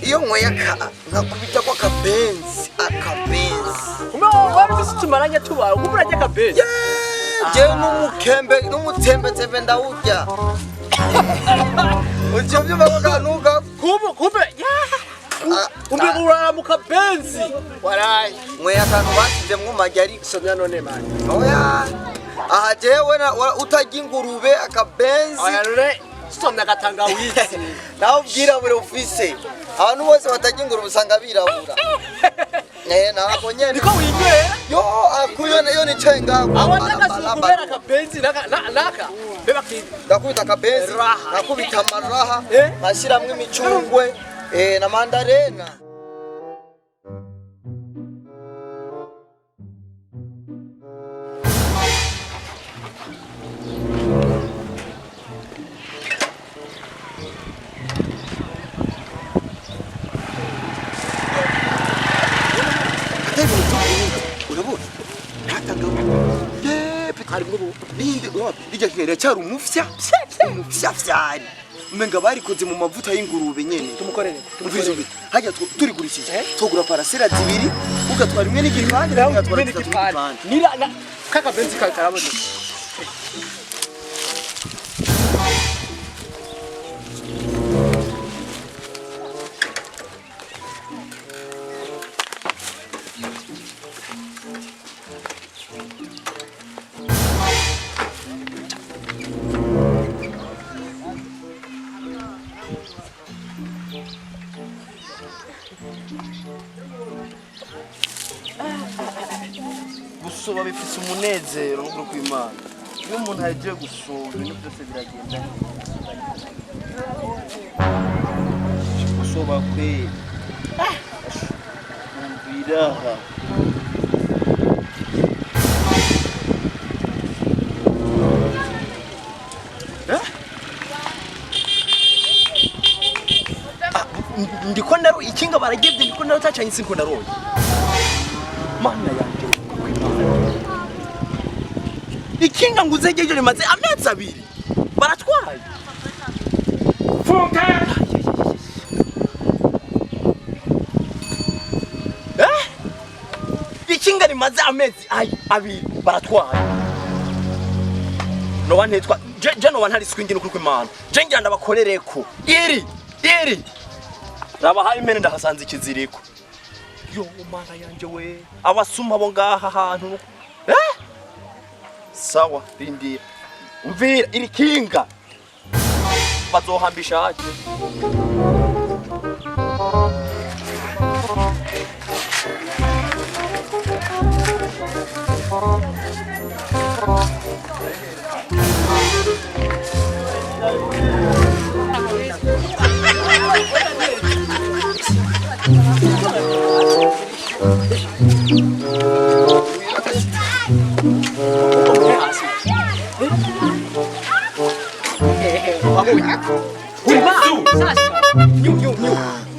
iyo nkweye nkakubita kwa akabenzi wapi tumaranye tubara kumuranye akabenzi jewe n'umutembe ndawurya ujye byumva ko kanuka kumbe umbe urara mu kabenzi waraye nkweye akantu basize mwumajya ari somya none mani oya aha jewe utajya ingurube akabenzi oya somya gatangawizi nawe ubwirabure ufise abantu bose batajya ingurube usanga birabura ntabwo nyene niko winywera yo akuyo nicaye ngaho awataka akabenzi naka beba kidi ndakubita akabenzi nakubita amaraha nkashiramwo imicungwe na mandarena cyari umufya vyari umenga barikoze mu mavuta y'ingurube nyene tumukorere hajya turigurishije tugura parasera zibiri ugatwara imwe n'igipande nawe ugatwara igipande nira kaka benzi karabona gusoba bifise umunezero no kwimana iyo umuntu agiye gusoba ibintu byose biragenda gusoba kwe biraha ndiko ndaro ikinga baragevye ndiko ndaro tacanye insinko ndaroye mana yanje ikinga nguzegeje rimaze amezi abiri baratwaye funka ikinga rimaze amezi abiri baratwaye no wantetwa je no wantari swingi no kuri imana je ngira ndabakorereko iri rabahaye imene ndahasanze ikiziriko yo mana yanje we abasuma bo ngaha hantu sawa rindira umvira iri kinga bazohambisha haje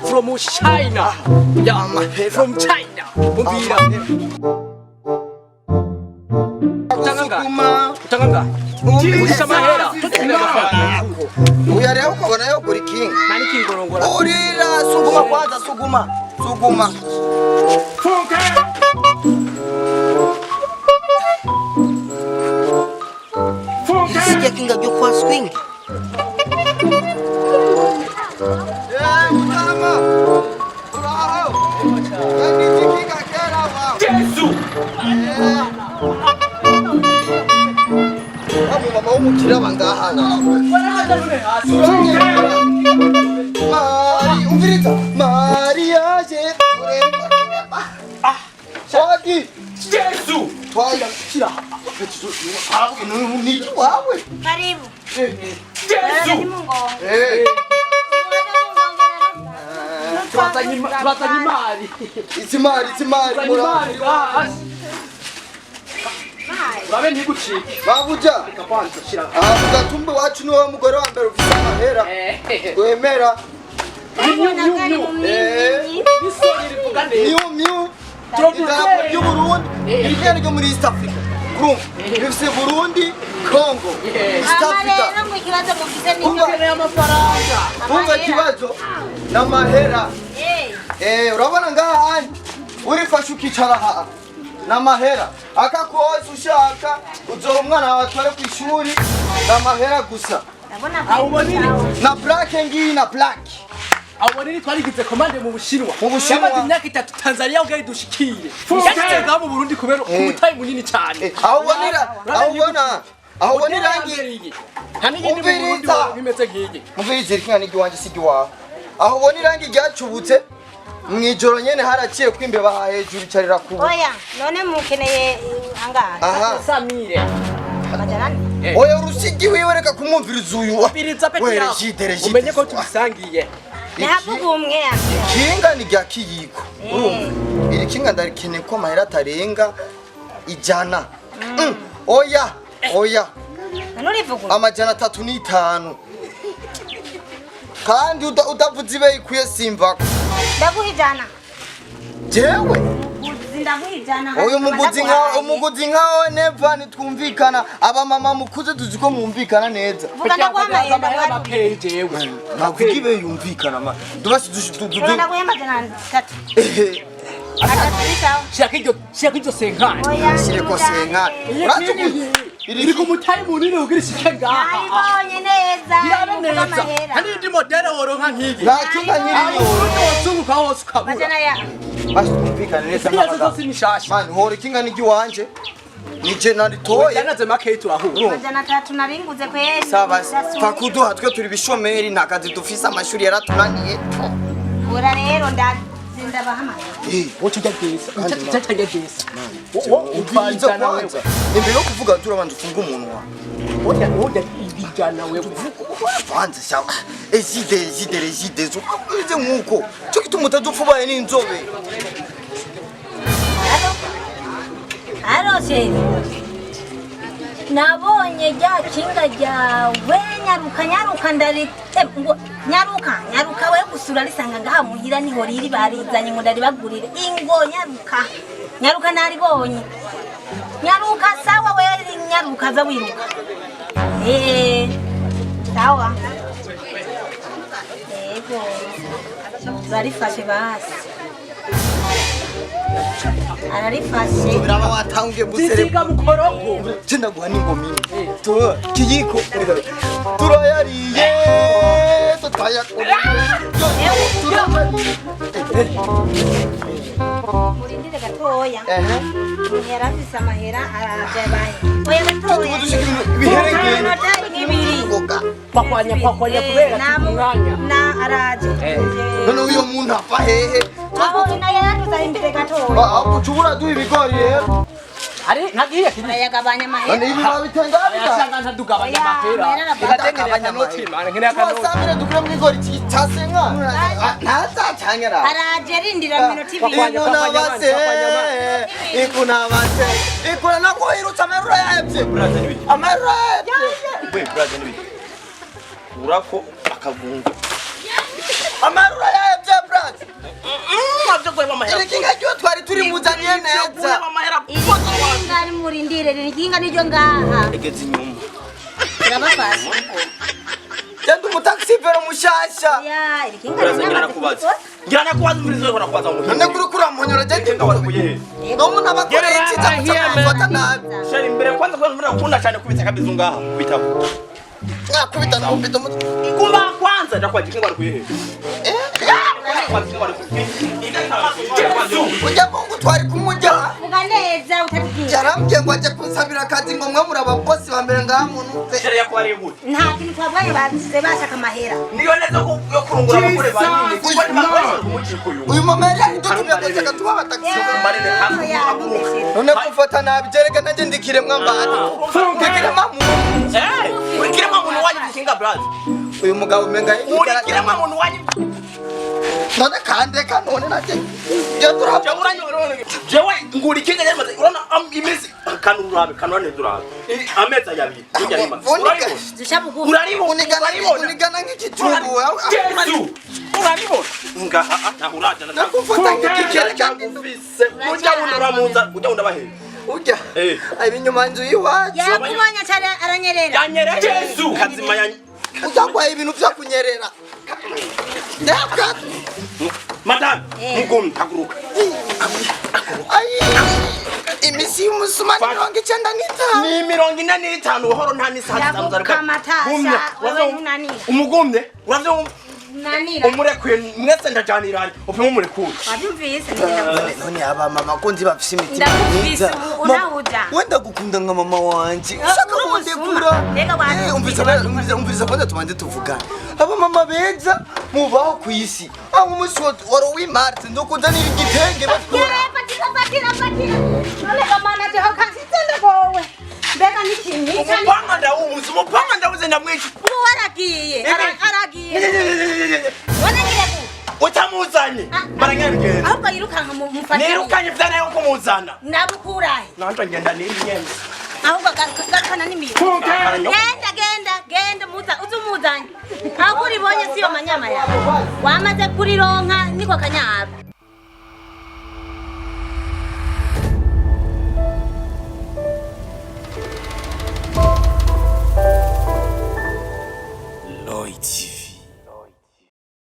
From China. Yeah, from China. Bumbira. Utanganga. Ulisha mahera. Uyareba ukabona yo kuri king. Nani kingorongora. Urira suguma kwanza suguma. Funka. Isikia kinga gyo kwa swing. Mama. Bravo. Yani kinga kera wa. Jesus. Mama umukira bangaha nawe. Mari umviriza. Maria je. Shaki. Jesus. Twaya kira. Ni wawe. Karibu. Jesus. Turatanye imari. Itsimari Babe ntigucike. babuja Kapanza shira. ugatumbe wacu ni wa mugore wa mbere ufite amahera wemera Isoni rivuga neza. miu idarapo ry'Uburundi irigana ryo muri East Africa Group. Bifise Burundi, Congo, East Africa. Rero ngo ikibazo mufite ni Umugere y'amafaranga. Umva kibazo n'amahera. Urabona ngaha urifashe ukicara aha n'amahera akakoza ushaka uzoha umwana wawe atware ku ishuri n'amahera gusa. Na black ngiyi na black. Abo nini twarigize komande mu Bushinwa. Bushinwa. Imyaka 3 Tanzania ubwo dushikire. Yageze mu Burundi kubera umutayi munini cyane. Aho ubona irangi. Hani ngindi mu Burundi bimeze nk'iki. Muvirize ikinga nigi wanje sigi wawe. Aho ubona irangi ryacubutse mwijoro nyene haraciye kwimbeba hejuru carira kubu. Oya, none mukeneye angahe? Aha. Samire. Majanani. Oya urusigi wiwe reka kumwumviriza uyu. Biriza peti yawe. Umenye ko tubisangiye. Ntabugumwe Ikinga ni rya KIYIKO. Urumva? Iri kinga ndarikeneye ko mahera atarenga 100. Oya. Nurivuga. Amajana 305. Kandi udavuze ibe ikuye simva. Ndaguhijana. Jewe. Ndaguhijana. Oyo umuguzi nkawe neva nitwumvikana aba mama mukuze tuziko mwumvikana neza. Vuga ndaguhamaye page yewe. Navuga ibe yumvikana ma. Ndubasi ndaguhemajana 3. Shaka iryo senkani. Sire ko senkani. Iri ku mutayi munini ugira ishike ngaha. Ayibonye neza. Neza. Hani ndi modere woronka nk'iki. Nakinga nyiri Uzunguka hose ukabura. Majana ya. basi twumvikane neza n'abaga. Man, hore kinga nigi wanje. Nije naritoye. Yanaze make turahura. Majana 3 naringuze kweli. Saba fakuduha twe turi bishomeri nakazi dufise amashuri yaratunaniye. Ura rero ndabahama. Wote ugageza. Utagageza. Uvanza wewe. Imbere yo kuvuga turabanza ufunga umunwa. Wote ibijana wewe. Vanza sawa. Ezide zo. Uze nkuko. Cyo kituma utadupfubaye n'inzobe. Haro se. Nabonye rya kinga ryawe nyaruka ndari nyaruka we gusura risanga ngaha muhira niho riri barizanye ngo ndari bagurire ingo nyaruka naribonye nyaruka sawa we nyaruka za wiruka sawa ego zarifashe basi ararifashe biraba watangiye gusereka Sisiga mukoroko tenda guha n'ingoma to KIYIKO turayariye murindire gatoya yarafise amahera arajabaye oya gatoya biherengene pakwanya kubera umwanya na araje none uyo muntu afa hehe aho na yaratuza imbere gatoya ucubura duha ibigori rero ari nagiye yagabanya amahera none ibi babitenga yasanga ntadugabanya amahera bigateganya notima nkene akanoti wasabire dukure mu igori cyasenga ntazacanyera araje rindira minota 2 ikuna nako irutsa amerura yahebye amerura yahebye urako akagunga amerura yahebye brad irikinga ryo twari turi muzaniye neza ngari murindire irikinga niryo ngaha egeze inyuma irabafasha Tendo mutaxi pero mushasha ya irikinga ngira nakubaza muri zo nakubaza mu none kuri kuramonyora jende ngabakuye no muna bakore ikiza mufata nabi shari imbere kwanza kwa muri ukunda cyane kubita kabizu ngaha kubitabo nakubita na ubito kumba kwanza ndakwaje kinga bakuye ujya mungu twari kumujya vuga neza utatubwira yarambye ngo ajye kunsabira akazi ngo mwe muri ababosi ba mbere ngaha muntu shari yakwari gute nta kintu twabwaye bazize bashaka amahera niyo neza ko yo kurungura abagore banini kuko ni makosa kumujikuyu uyu mama yari tutumye ko cyaka tuba bataxi marine hamwe none kufata nabi jereka nanjye ndikire mwambata ndikire mamu urikire mamuntu wanyu kinga brad uyu mugabo menga urikire mamuntu wanyu none kandeka none nake yo turabye jewe nguri kinga yamaze urona imisi kanurabe kanone durabe ameza yabiri njya rima zishabugu unigana nk'ikitungu uraribona ngaha nahuraje nakufata nk'ikikere cyangwa ufise ujya unduramuza ujya undabahe Ujya. Ari inyuma nzu yiwacu. yakubonye cyane aranyerera Yanyerera Yesu kazima ya Uzakwaye ibintu byo kunyerera. Ndaka. Madam mugum taguruka Imisi y'umusuma ni 95. ni 45 uhoro nta nisaha yabuka matasha wewe unani umugumye uravyo nanira umurekuye mwese ndajaniranye upima umurekuye wabyumvise ndenda None aba mama ko nzi bafise imitima ndakubise unawuja wenda gukunda nka mama wanje ushaka kundekura umviriza kwanza tubanze tuvugana aba mama beza mubaho ku isi aho umunsi wari w'Imarte ndokuzanira igitenge patira none kamana cyo kasitende bowe mbega n'ikintu umupanga ndawuzi umupanga ndawuzi ndamwica ubu waragiye aragiye wanagira ku utamuzanye barangabigenda ahubwo yirukanka mu mufasha nirukanye vyana yo kumuzana nabukurahe nanto ngenda n'inyembe ahubwo gakana n'imiro genda muza uzumuzanye aho kuribonye siyo manyama yawe wamaze kurironka niko kanyabo